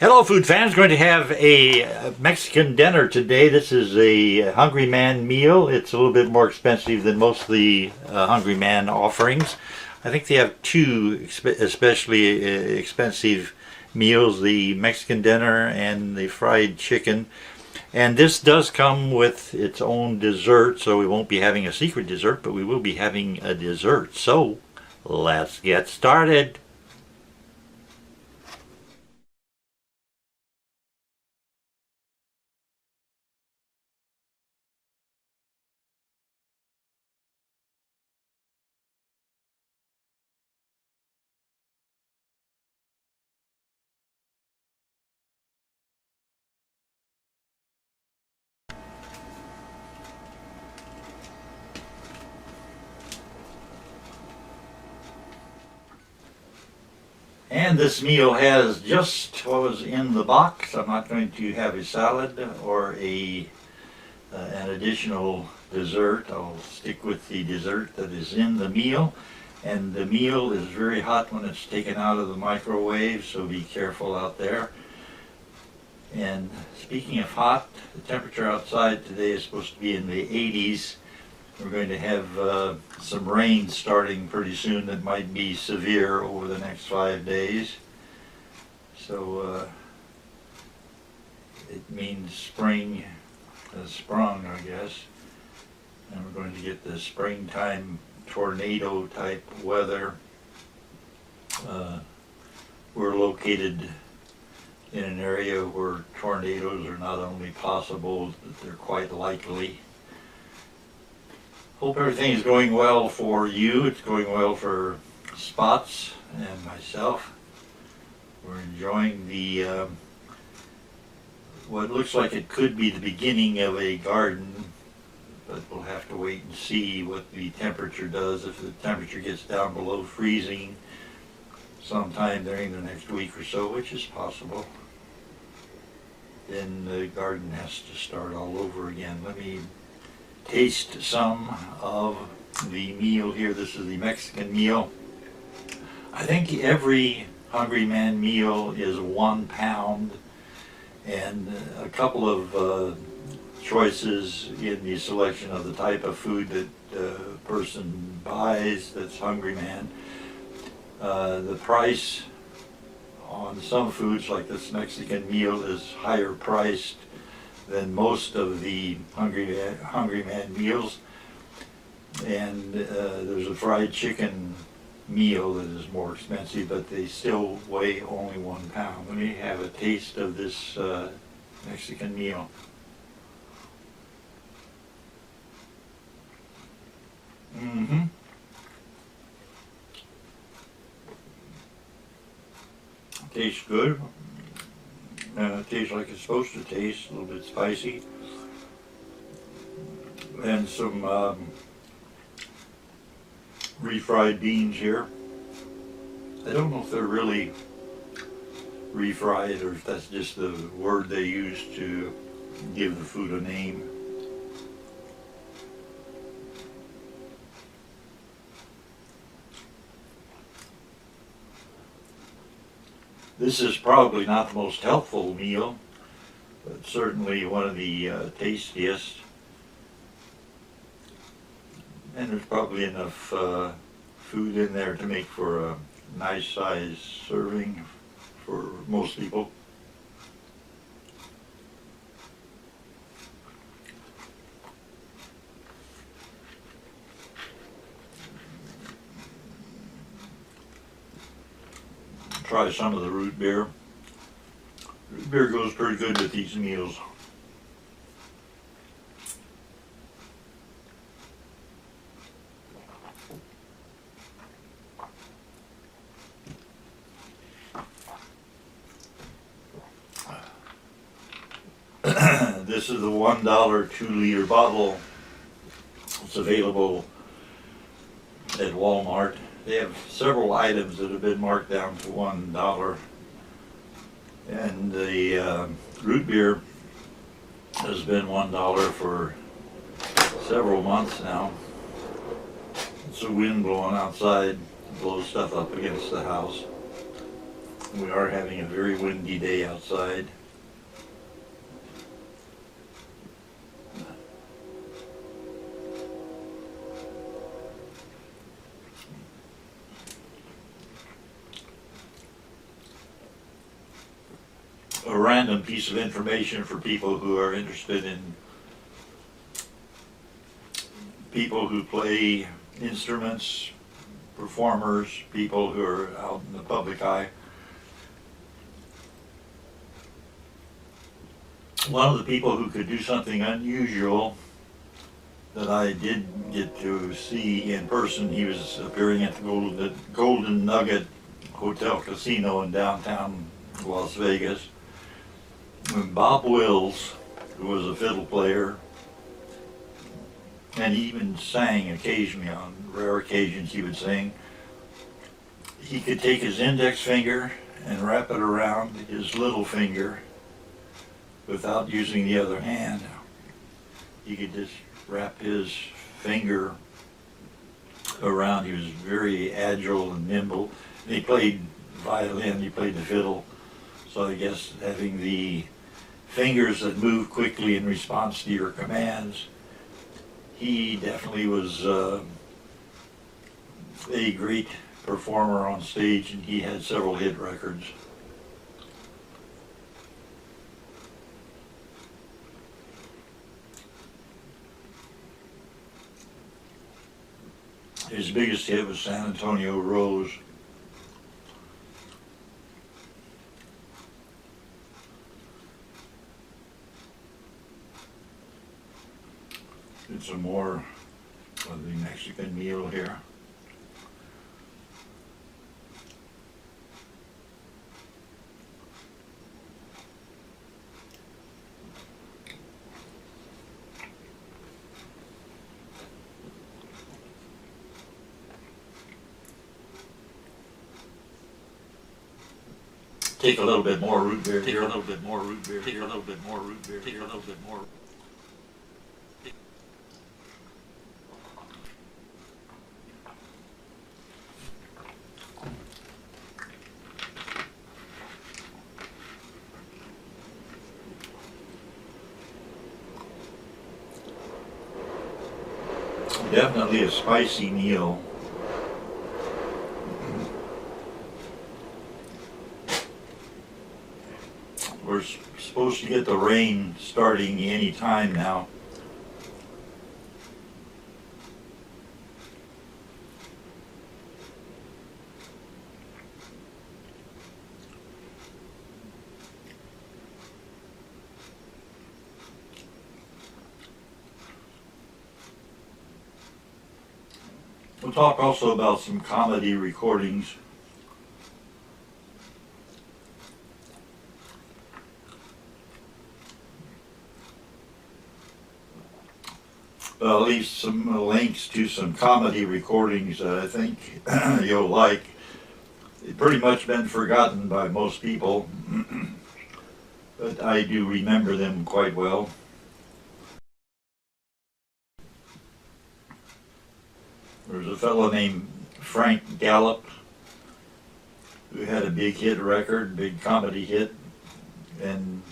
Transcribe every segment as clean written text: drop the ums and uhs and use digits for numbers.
Hello, food fans. Going to have a Mexican dinner today. This is a Hungry Man meal. It's a little bit more expensive than most of the Hungry Man offerings. I think they have two especially expensive meals, the Mexican dinner and the fried chicken. And this does come with its own dessert, so we won't be having a secret dessert, but we will be having a dessert. So let's get started. And this meal has just what was in the box. I'm not going to have a salad or an additional dessert. I'll stick with the dessert that is in the meal. And the meal is very hot when it's taken out of the microwave, so be careful out there. And speaking of hot, the temperature outside today is supposed to be in the 80s. We're going to have some rain starting pretty soon that might be severe over the next 5 days. So it means spring has sprung, I guess. And we're going to get the springtime tornado type weather. We're located in an area where tornadoes are not only possible, but they're quite likely. Hope everything is going well for you. It's going well for Spots and myself. We're enjoying the what looks like it could be the beginning of a garden, but we'll have to wait and see what the temperature does. If the temperature gets down below freezing sometime during the next week or so, which is possible, then the garden has to start all over again. Let me taste some of the meal here. This is the Mexican meal. I think every Hungry Man meal is 1 pound, and a couple of choices in the selection of the type of food that a person buys that's Hungry Man. The price on some foods like this Mexican meal is higher priced than most of the Hungry Man meals. And there's a fried chicken meal that is more expensive, but they still weigh only 1 pound. Let me have a taste of this Mexican meal. Tastes good. It tastes like it's supposed to taste, a little bit spicy. And some refried beans here. I don't know if they're really refried or if that's just the word they use to give the food a name. This is probably not the most healthful meal, but certainly one of the tastiest. And there's probably enough food in there to make for a nice size serving for most people. Try some of the root beer. Root beer goes pretty good with these meals. This is the $1 2-liter bottle. It's available at Walmart. They have several items that have been marked down to $1. And the root beer has been $1 for several months now. It's the wind blowing outside, blows stuff up against the house. We are having a very windy day outside. A random piece of information for people who are interested in people who play instruments, performers, people who are out in the public eye. One of the people who could do something unusual that I did get to see in person, he was appearing at the Golden Nugget Hotel Casino in downtown Las Vegas. Bob Wills, who was a fiddle player, and he even sang occasionally. On rare occasions he would sing. He could take his index finger and wrap it around his little finger without using the other hand. He could just wrap his finger around. He was very agile and nimble. And he played violin, he played the fiddle. So I guess having the fingers that move quickly in response to your commands, he definitely was a great performer on stage, and he had several hit records. His biggest hit was San Antonio Rose. Did some more of the Mexican meal here. Take a little bit more root beer. Take a little bit more root beer. Take a little bit more root beer. Take a little bit more. Definitely a spicy meal. We're supposed to get the rain starting any time now. We'll talk also about some comedy recordings. I'll leave some links to some comedy recordings that I think you'll like. They've pretty much been forgotten by most people, but I do remember them quite well. There's a fellow named Frank Gallup who had a big hit record, big comedy hit, and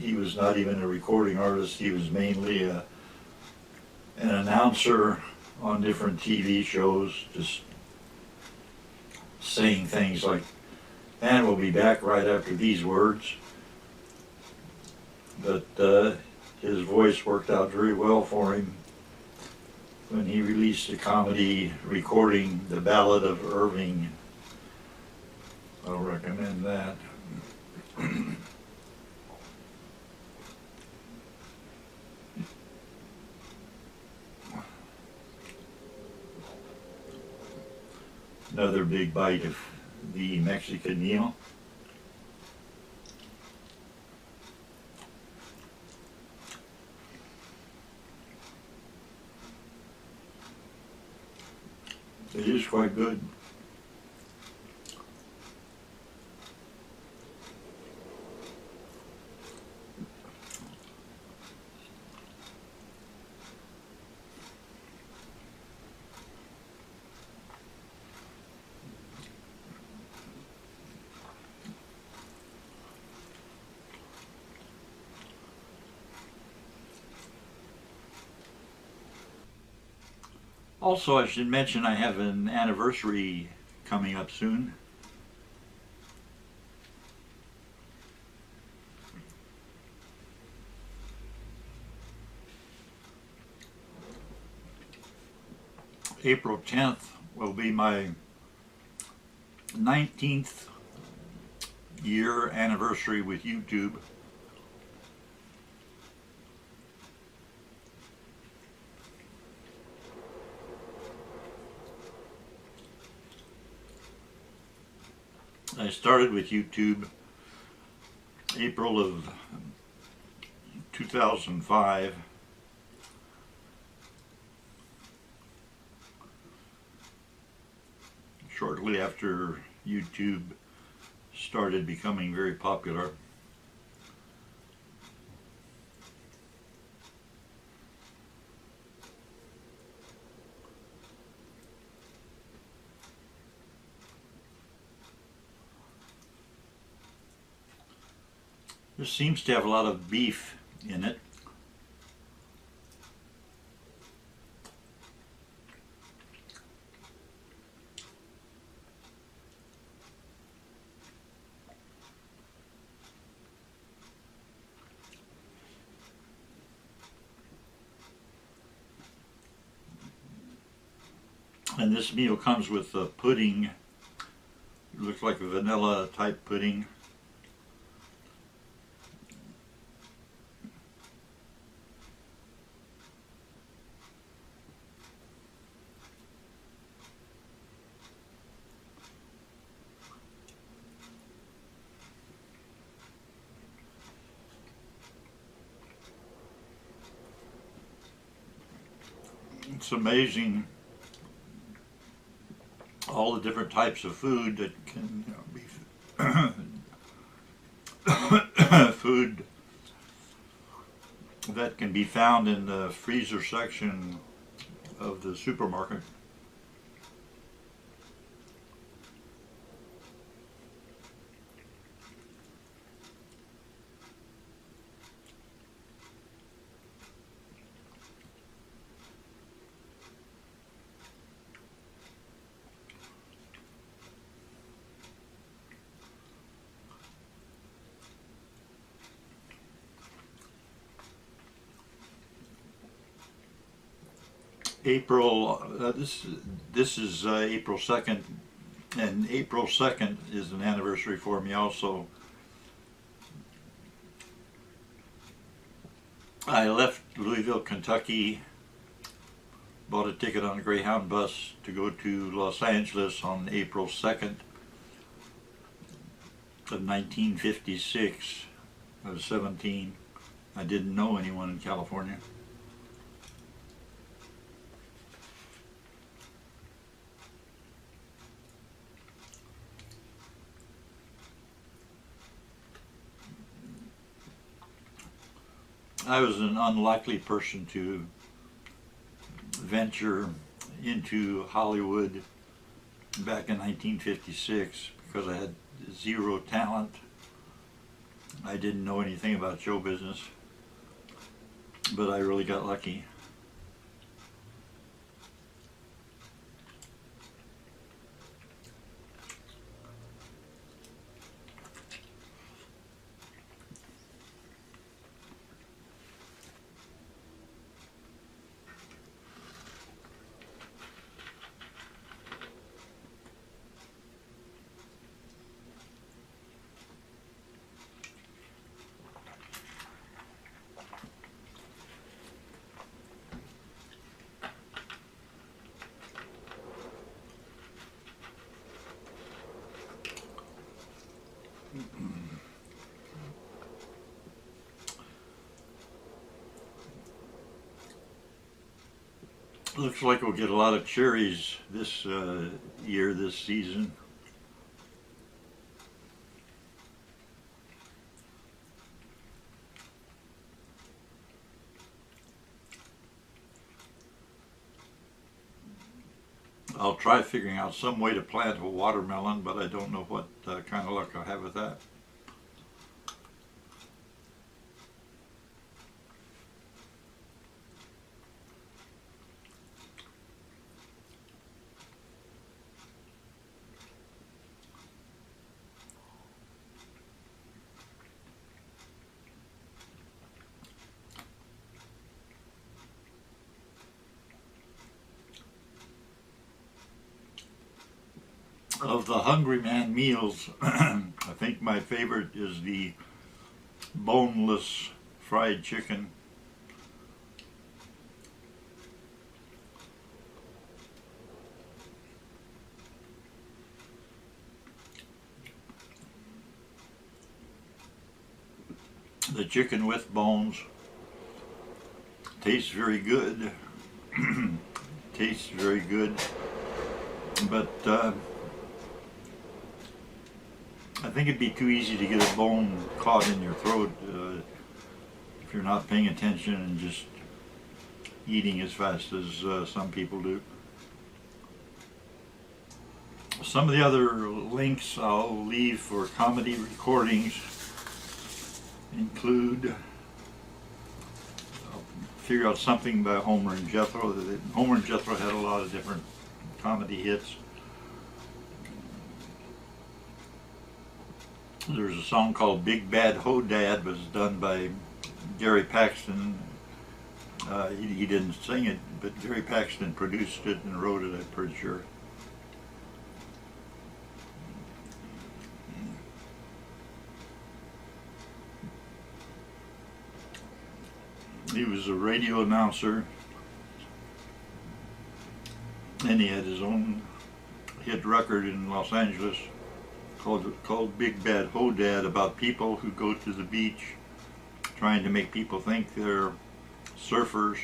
he was not even a recording artist. He was mainly an announcer on different TV shows, just saying things like, "And we'll be back right after these words." But his voice worked out very well for him when he released a comedy recording, The Ballad of Irving. I'll recommend that. Another big bite of the Mexican meal. It is quite good. Also, I should mention I have an anniversary coming up soon. April 10th will be my 19th year anniversary with YouTube. I started with YouTube April of 2005. Shortly after YouTube started becoming very popular. This seems to have a lot of beef in it. And this meal comes with a pudding. It looks like a vanilla type pudding. It's amazing all the different types of food that can be food that can be found in the freezer section of the supermarket. April, this is April 2nd, and April 2nd is an anniversary for me also. I left Louisville, Kentucky, bought a ticket on a Greyhound bus to go to Los Angeles on April 2nd of 1956. I was 17. I didn't know anyone in California. I was an unlikely person to venture into Hollywood back in 1956 because I had zero talent. I didn't know anything about show business, but I really got lucky. Looks like we'll get a lot of cherries this year, this season. I'll try figuring out some way to plant a watermelon, but I don't know what kind of luck I'll have with that. Of the Hungry Man meals, I think my favorite is the boneless fried chicken. The chicken with bones tastes very good. Tastes very good, but I think it'd be too easy to get a bone caught in your throat if you're not paying attention and just eating as fast as some people do. Some of the other links I'll leave for comedy recordings include, I'll figure out something by Homer and Jethro. Homer and Jethro had a lot of different comedy hits. There's a song called Big Bad Ho Dad, was done by Gary Paxton. He didn't sing it, but Gary Paxton produced it and wrote it, I'm pretty sure. He was a radio announcer, and he had his own hit record in Los Angeles called Big Bad Ho Dad, about people who go to the beach trying to make people think they're surfers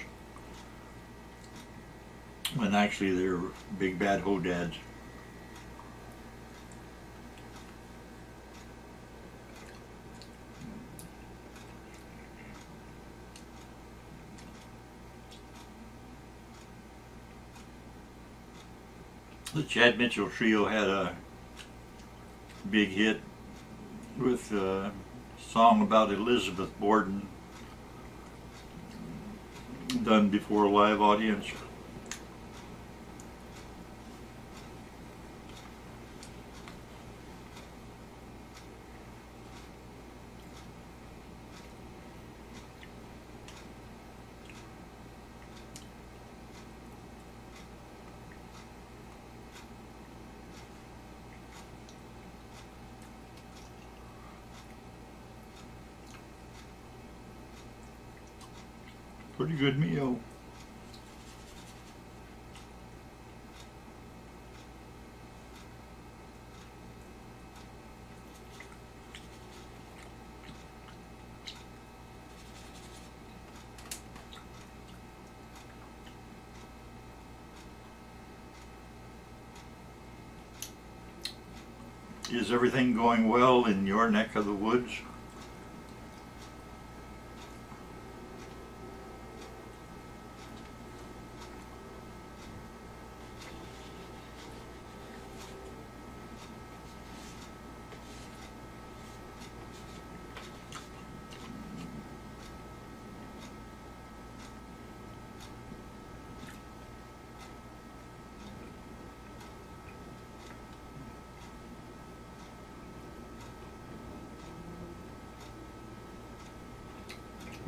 when actually they're big bad ho dads. The Chad Mitchell Trio had a big hit with a song about Elizabeth Borden, done before a live audience. Pretty good meal. Is everything going well in your neck of the woods?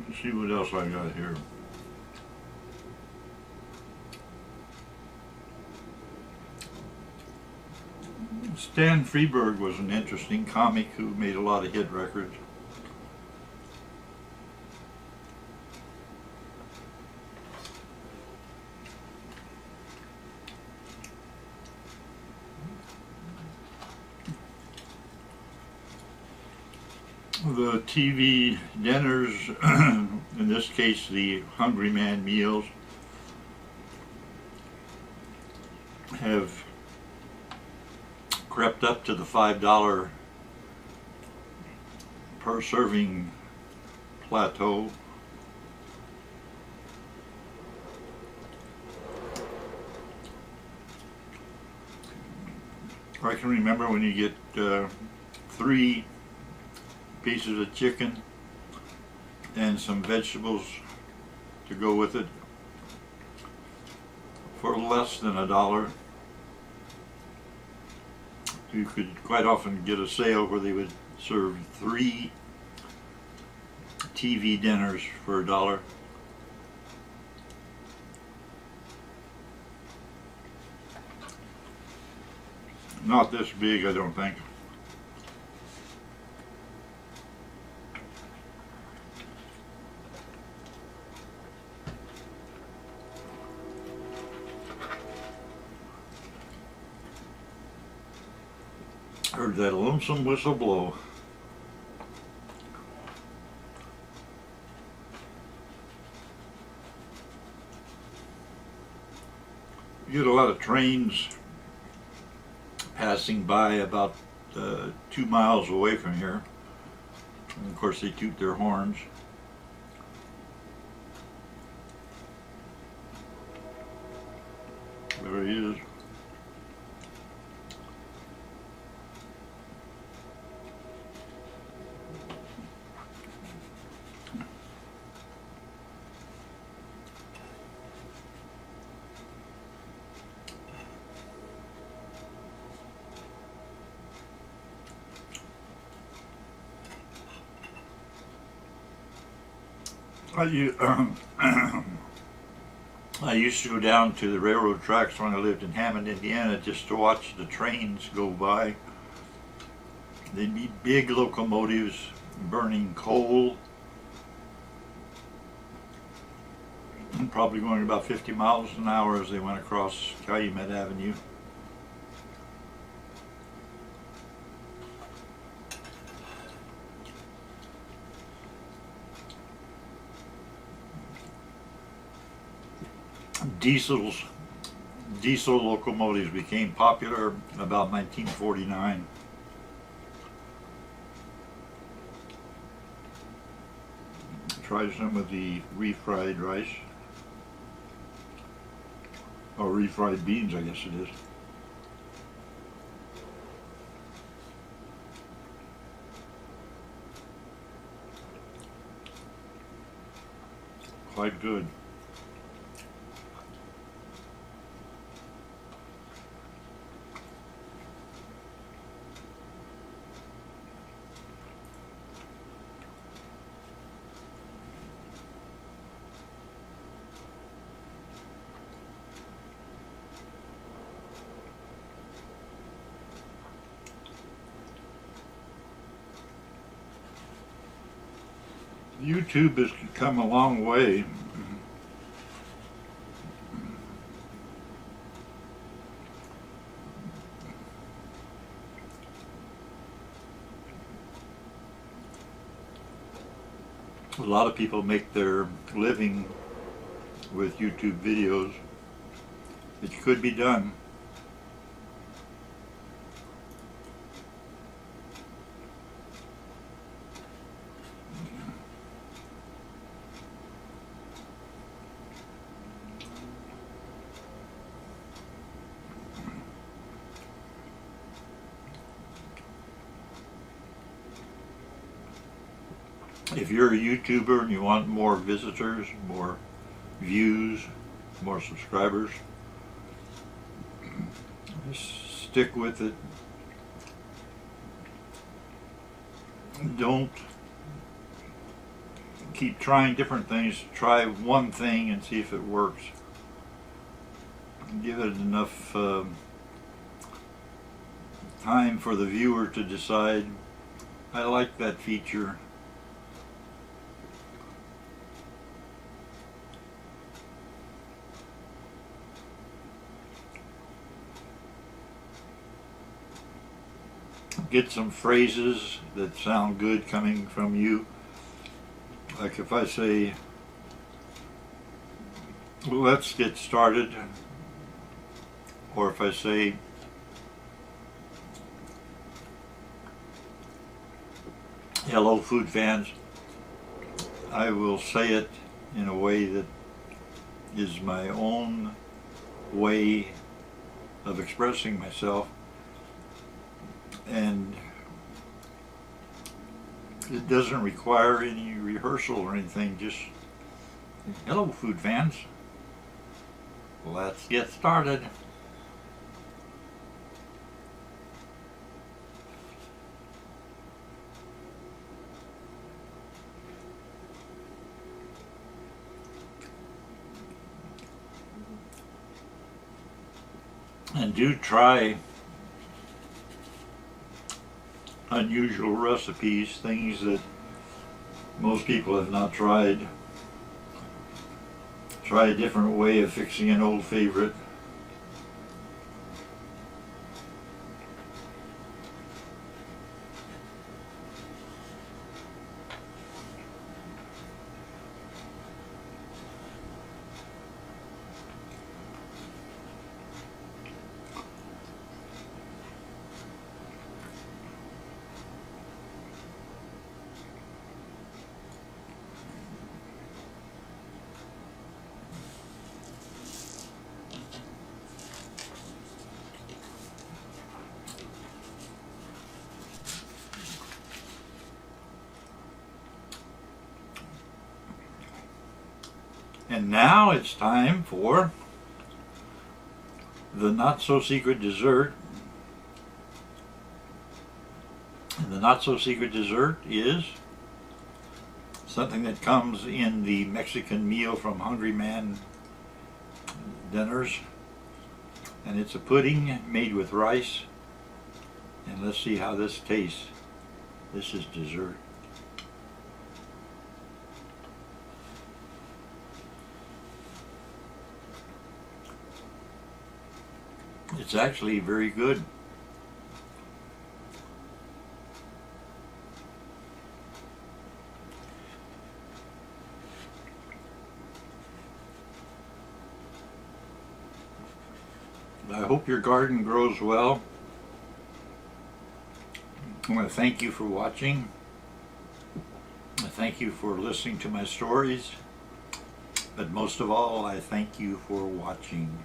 Let's see what else I got here. Stan Freberg was an interesting comic who made a lot of hit records. The TV dinners, in this case the Hungry Man meals, have crept up to the $5 per serving plateau. I can remember when you get 3 pieces of chicken and some vegetables to go with it for less than $1. You could quite often get a sale where they would serve 3 TV dinners for $1. Not this big, I don't think. Heard that lonesome whistle blow. You get a lot of trains passing by about 2 miles away from here. And of course they toot their horns. There he is. I used to go down to the railroad tracks when I lived in Hammond, Indiana, just to watch the trains go by. They'd be big locomotives burning coal, probably going about 50 miles an hour as they went across Calumet Avenue. Diesel locomotives became popular about 1949. Try some of the refried rice, or refried beans, I guess it is. Quite good. YouTube has come a long way. A lot of people make their living with YouTube videos. It could be done. If you're a YouTuber and you want more visitors, more views, more subscribers, just stick with it. Don't keep trying different things. Try one thing and see if it works. Give it enough time for the viewer to decide, I like that feature. Get some phrases that sound good coming from you. Like if I say, let's get started, or if I say, hello food fans, I will say it in a way that is my own way of expressing myself. And it doesn't require any rehearsal or anything, just, hello food fans, let's get started. And do try unusual recipes, things that most people have not tried. Try a different way of fixing an old favorite. And now it's time for the not-so-secret dessert. And the not-so-secret dessert is something that comes in the Mexican meal from Hungry Man dinners. And it's a pudding made with rice. And let's see how this tastes. This is dessert. It's actually very good. I hope your garden grows well. I want to thank you for watching. I thank you for listening to my stories. But most of all, I thank you for watching.